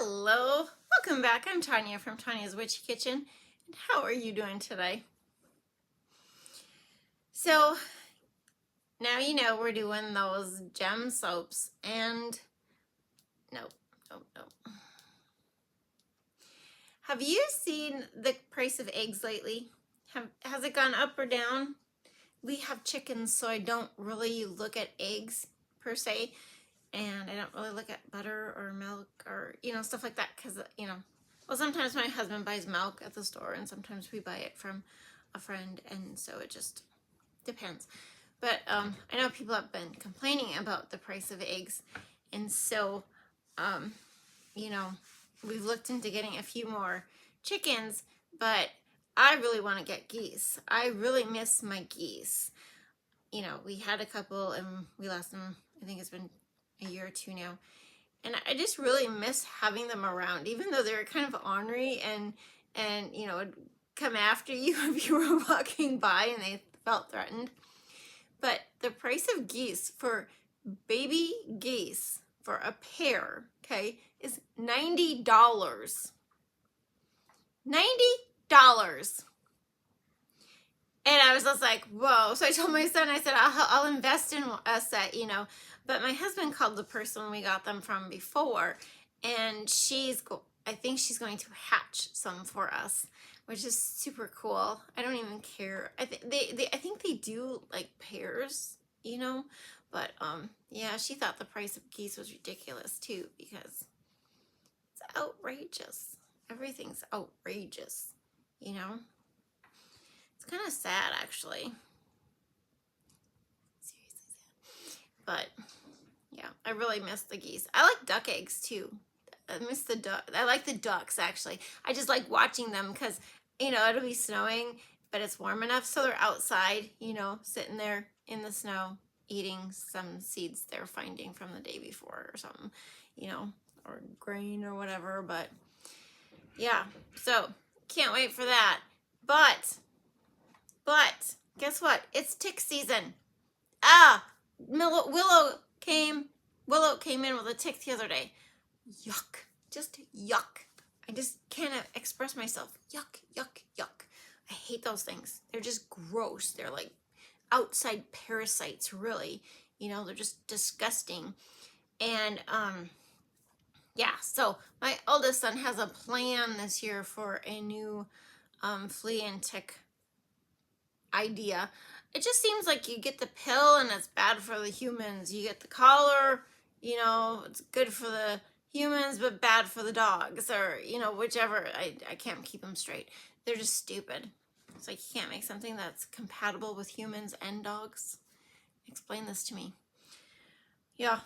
Hello, welcome back. I'm Tonya from Tonya's Witchy Kitchen. And how are you doing today? So now you know we're doing those gem soaps and nope. Have you seen the price of eggs lately? Has it gone up or down? We have chickens, so I don't really look at eggs per se. And I don't really look at butter or milk or, stuff like that because, well, sometimes my husband buys milk at the store and sometimes we buy it from a friend, and so it just depends. But I know people have been complaining about the price of eggs, and so, we've looked into getting a few more chickens, but I really want to get geese. I really miss my geese. We had a couple and we lost them. I think it's been a year or two now, and I just really miss having them around, even though they're kind of ornery and would come after you if you were walking by and they felt threatened. But the price of geese, for baby geese, for a pair, okay, is $90. $90. And I was just like, whoa. So I told my son, I said, I'll invest in a set, But my husband called the person we got them from before, and I think she's going to hatch some for us, which is super cool. I don't even care. I think they do like pairs, But yeah, she thought the price of geese was ridiculous too, because it's outrageous. Everything's outrageous, It's kind of sad, actually. Seriously sad. But yeah, I really miss the geese. I like duck eggs too. I miss the duck. I like the ducks, actually. I just like watching them because, it'll be snowing, but it's warm enough. So they're outside, sitting there in the snow, eating some seeds they're finding from the day before or something, or grain or whatever. But yeah, so can't wait for that. But guess what? It's tick season. Willow came in with a tick the other day. Yuck. Just yuck. I just can't express myself. Yuck, yuck, yuck. I hate those things. They're just gross. They're like outside parasites, really. They're just disgusting. And yeah, so my oldest son has a plan this year for a new flea and tick idea. It just seems like you get the pill and it's bad for the humans. You get the collar, it's good for the humans but bad for the dogs, or whichever. I can't keep them straight. They're just stupid. It's like you can't make something that's compatible with humans and dogs. Explain this to me. Yeah.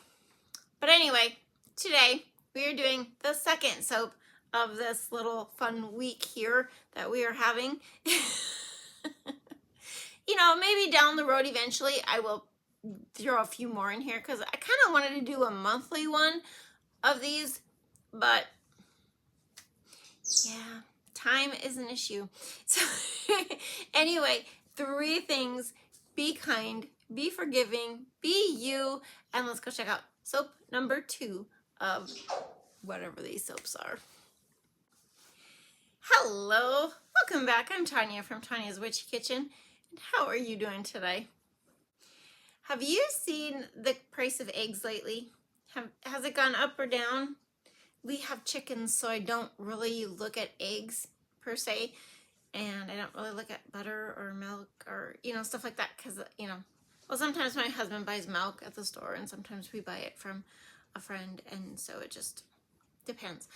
But anyway, today we are doing the second soap of this little fun week here that we are having. Maybe down the road eventually I will throw a few more in here because I kind of wanted to do a monthly one of these, but yeah, time is an issue. So anyway, 3 things: be kind, be forgiving, be you, and let's go check out soap number 2 of whatever these soaps are. Hello, welcome back. I'm Tonya from Tonya's Witchy Kitchen. And how are you doing today? Have you seen the price of eggs lately? Has it gone up or down? We have chickens, so I don't really look at eggs per se, and I don't really look at butter or milk or, stuff like that because, well, sometimes my husband buys milk at the store and sometimes we buy it from a friend, and so it just depends.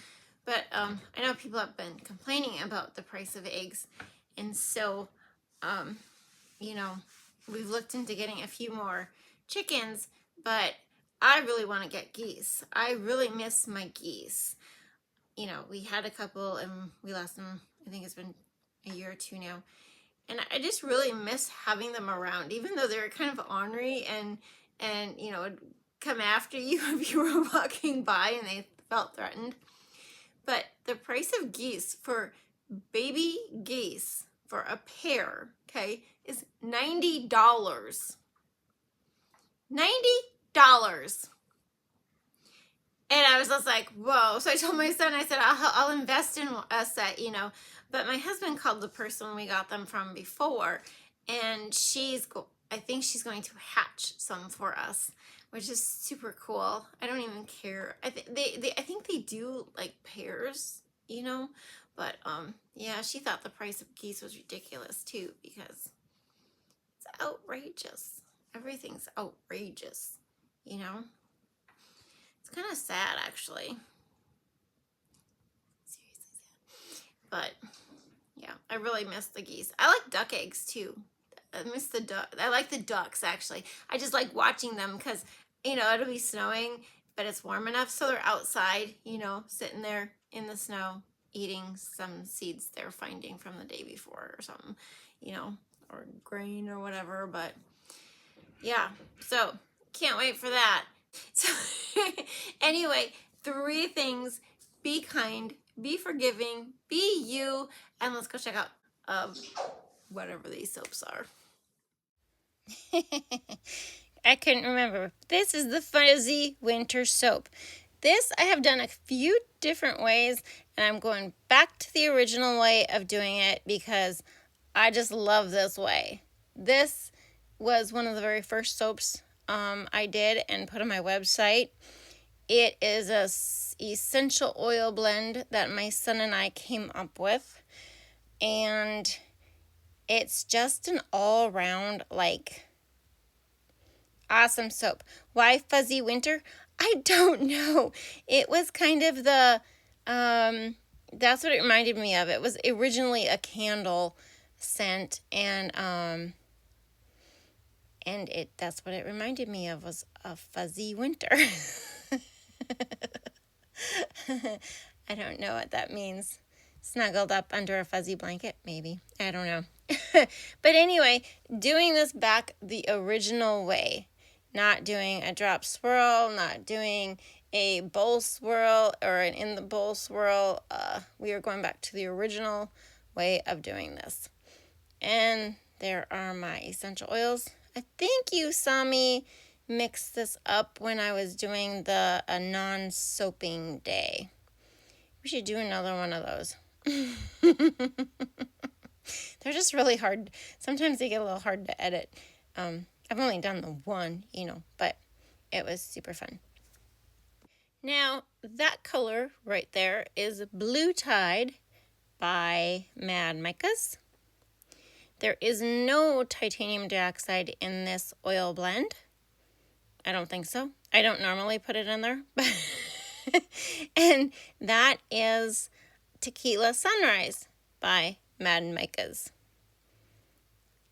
But I know people have been complaining about the price of eggs, and so, we've looked into getting a few more chickens, but I really want to get geese. I really miss my geese. We had a couple and we lost them. I think it's been a year or two now. And I just really miss having them around, even though they're kind of ornery and would come after you if you were walking by and they felt threatened. But the price of geese, for baby geese, for a pair, okay, is $90. $90. And I I was just like, whoa. So I told my son, I said, I'll invest in a set, you know. But my husband called the person we got them from before, and I think she's going to hatch some for us, which is super cool. I don't even care. I think they do like pairs, you know. But yeah, she thought the price of geese was ridiculous too, because it's outrageous. Everything's outrageous, you know. It's kind of sad, actually. Seriously sad. But yeah, I really miss the geese. I like duck eggs too. I miss the duck. I like the ducks, actually. I just like watching them because, you know, it'll be snowing, but it's warm enough so they're outside, you know, sitting there in the snow eating some seeds they're finding from the day before or something, you know, or grain or whatever. But yeah, so can't wait for that. So anyway, 3 things: be kind, be forgiving, be you, and let's go check out whatever these soaps are. I couldn't remember. This is the Fuzzy Winter Soap. This I have done a few different ways, and I'm going back to the original way of doing it because I just love this way. This was one of the very first soaps I did and put on my website. It is a essential oil blend that my son and I came up with, and it's just an all-around like awesome soap. Why Fuzzy Winter? I don't know. It was kind of the that's what it reminded me of. It was originally a candle scent, and that's what it reminded me of, was a fuzzy winter. I don't know what that means. Snuggled up under a fuzzy blanket, maybe. I don't know. But anyway, doing this back the original way. Not doing a drop swirl, not doing a bowl swirl or an in the bowl swirl. We are going back to the original way of doing this. And there are my essential oils. I think you saw me mix this up when I was doing a non-soaping day. We should do another one of those. They're just really hard. Sometimes they get a little hard to edit. I've only done the one, you know, but it was super fun. Now, that color right there is Blue Tide by Mad Micas. There is no titanium dioxide in this oil blend. I don't think so. I don't normally put it in there. And that is Tequila Sunrise by Mad Micas.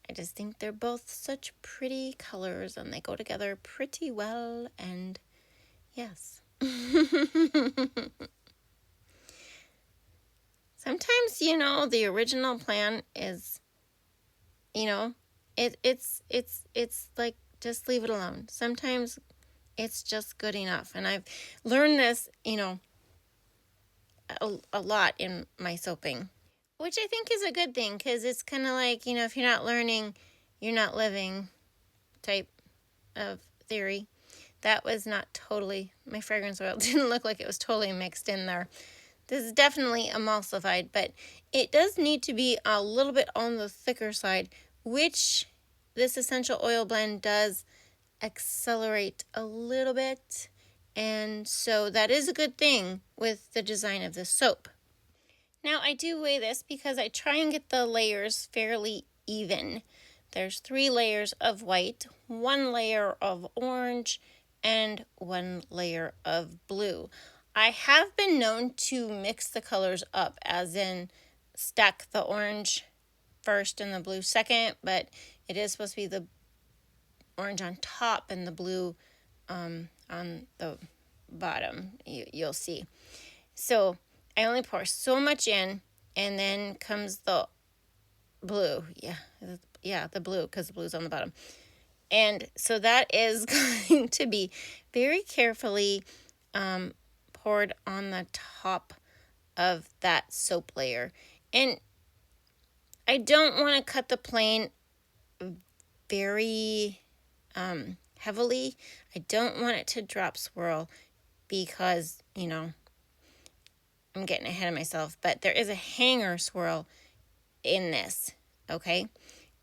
I just think they're both such pretty colors and they go together pretty well, and yes. Sometimes, you know, the original plan is, you know, it's like, just leave it alone. Sometimes it's just good enough. And I've learned this, you know, a lot in my soaping, which I think is a good thing, because it's kind of like, you know, if you're not learning, you're not living type of theory. That was not totally, my fragrance oil didn't look like it was totally mixed in there. This is definitely emulsified, but it does need to be a little bit on the thicker side, which this essential oil blend does accelerate a little bit. And so that is a good thing with the design of this soap. Now, I do weigh this because I try and get the layers fairly even. There's 3 layers of white, 1 layer of orange, and 1 layer of blue. I have been known to mix the colors up, as in stack the orange first and the blue second, but it is supposed to be the orange on top and the blue on the bottom. You'll see. So I only pour so much in, and then comes the blue. Yeah, the blue, because the blue's on the bottom. And so that is going to be very carefully poured on the top of that soap layer. And I don't want to cut the plane very heavily. I don't want it to drop swirl, because you know, I'm getting ahead of myself, but there is a hanger swirl in this, okay?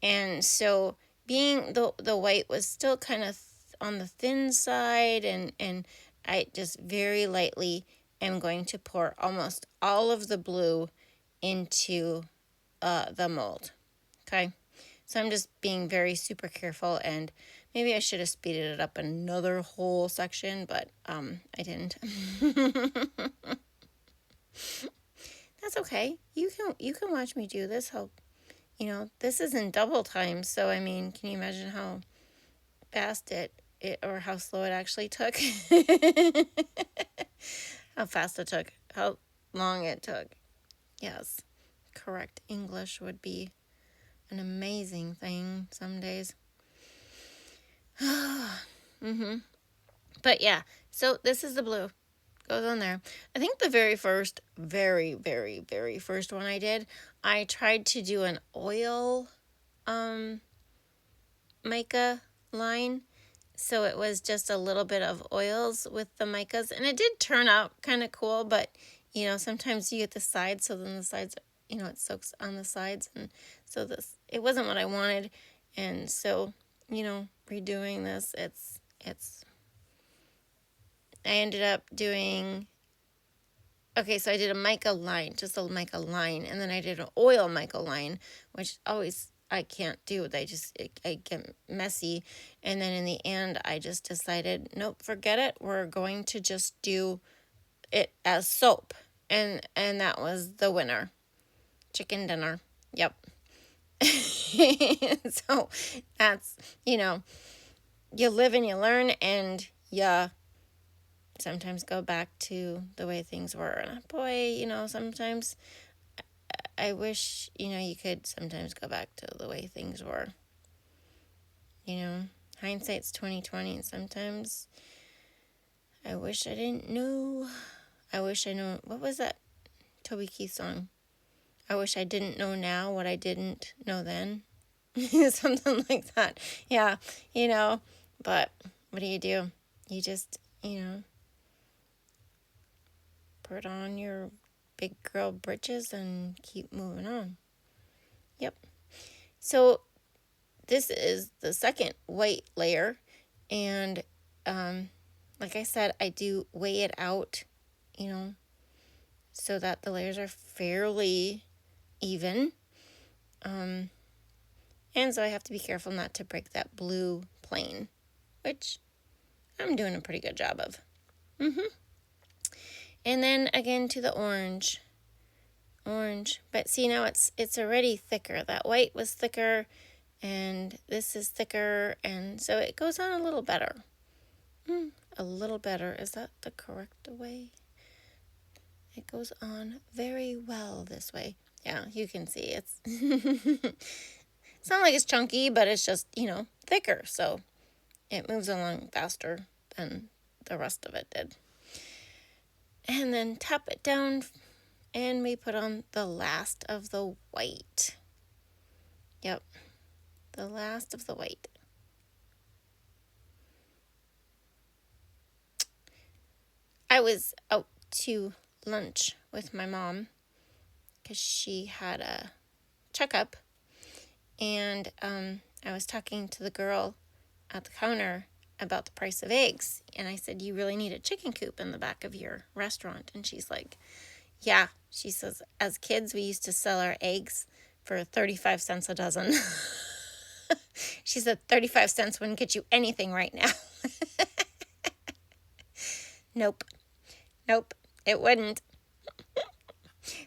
And so being the white was still kind of on the thin side, and I just very lightly am going to pour almost all of the blue into the mold, okay? So I'm just being very super careful, and maybe I should have speeded it up another whole section, but I didn't. That's okay. You can watch me do this. How, this is in double time, so I mean, can you imagine how fast it or how slow it actually took? How fast it took, how long it took. Yes, correct English would be an amazing thing some days. But yeah, so this is the blue. Goes on there. I think the very first one I did, I tried to do an oil mica line. So it was just a little bit of oils with the micas, and it did turn out kind of cool, but sometimes you get the sides, so then the sides, it soaks on the sides, and so it wasn't what I wanted. And so, redoing this, I ended up doing, okay, so I did a mica line, just a mica line, and then I did an oil mica line, which I can't do. I get messy. And then in the end, I just decided, nope, forget it. We're going to just do it as soap. And that was the winner. Chicken dinner. Yep. So that's, you live and you learn, and sometimes go back to the way things were. And boy, sometimes I wish, you could sometimes go back to the way things were. Hindsight's 20/20, and sometimes I wish I didn't know. I wish I knew. What was that Toby Keith song? I wish I didn't know now what I didn't know then. Something like that. Yeah, but what do? You just, put on your big girl britches and keep moving on. Yep. So this is the second white layer, and like I said, I do weigh it out, so that the layers are fairly even. And so I have to be careful not to break that blue plane, which I'm doing a pretty good job of. And then again to the orange. But see, now it's already thicker. That white was thicker, and this is thicker, and so it goes on a little better. A little better. Is that the correct way? It goes on very well this way. Yeah, you can see it's it's not like it's chunky, but it's just, thicker, so it moves along faster than the rest of it did. And then tap it down, and we put on the last of the white. Yep, the last of the white. I was out to lunch with my mom because she had a checkup, and I was talking to the girl at the counter about the price of eggs, and I said, you really need a chicken coop in the back of your restaurant. And she's like, yeah. She says, as kids, we used to sell our eggs for 35 cents a dozen. She said 35 cents wouldn't get you anything right now. Nope, it wouldn't.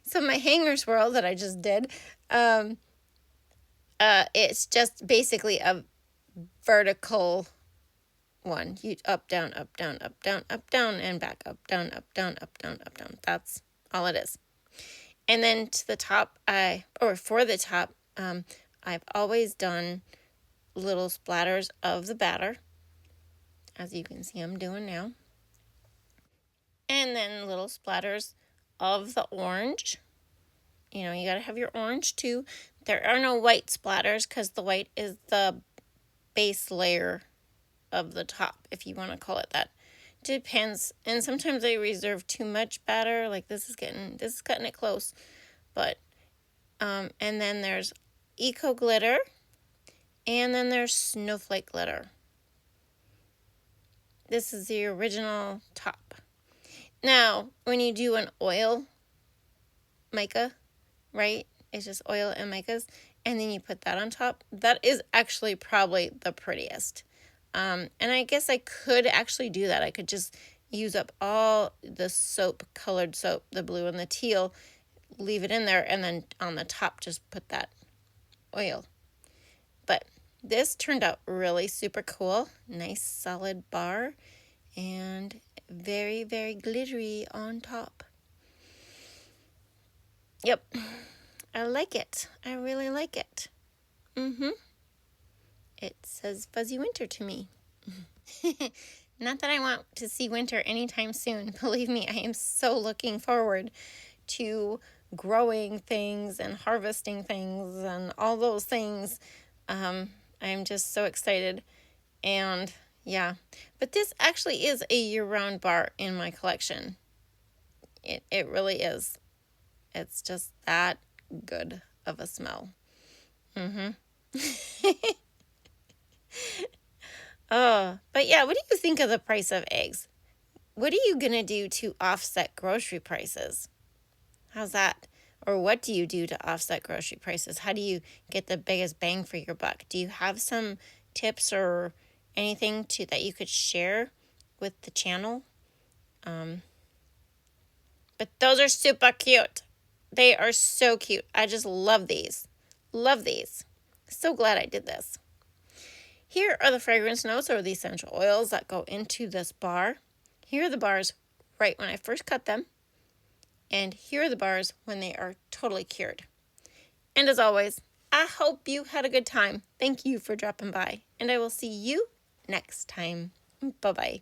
So my hanger swirl that I just did, it's just basically a vertical one. You up, down, up, down, up, down, up, down, and back, up, down, up, down, up, down, up, down. That's all it is. And then to the top, for the top, I've always done little splatters of the batter, as you can see I'm doing now. And then little splatters of the orange. You got to have your orange too. There are no white splatters because the white is the base layer of the top, if you want to call it that. depends. And sometimes I reserve too much batter. Like this is cutting it close. But, and then there's Eco Glitter. And then there's Snowflake Glitter. This is the original top. Now, when you do an oil mica, right? It's just oil and micas. And then you put that on top. That is actually probably the prettiest. And I guess I could actually do that. I could just use up all the soap, colored soap, the blue and the teal, leave it in there, and then on the top just put that oil. But this turned out really super cool. Nice solid bar and very, very glittery on top. Yep, I like it. I really like it. It says Fuzzy Winter to me. Not that I want to see winter anytime soon. Believe me, I am so looking forward to growing things and harvesting things and all those things. I'm just so excited. And yeah, but this actually is a year-round bar in my collection. It really is. It's just that good of a smell. Oh, but yeah, what do you think of the price of eggs? What are you going to do to offset grocery prices? How's that? Or what do you do to offset grocery prices? How do you get the biggest bang for your buck? Do you have some tips or anything that you could share with the channel? But those are super cute. They are so cute. I just love these. Love these. So glad I did this. Here are the fragrance notes or the essential oils that go into this bar. Here are the bars right when I first cut them. And here are the bars when they are totally cured. And as always, I hope you had a good time. Thank you for dropping by. And I will see you next time. Bye-bye.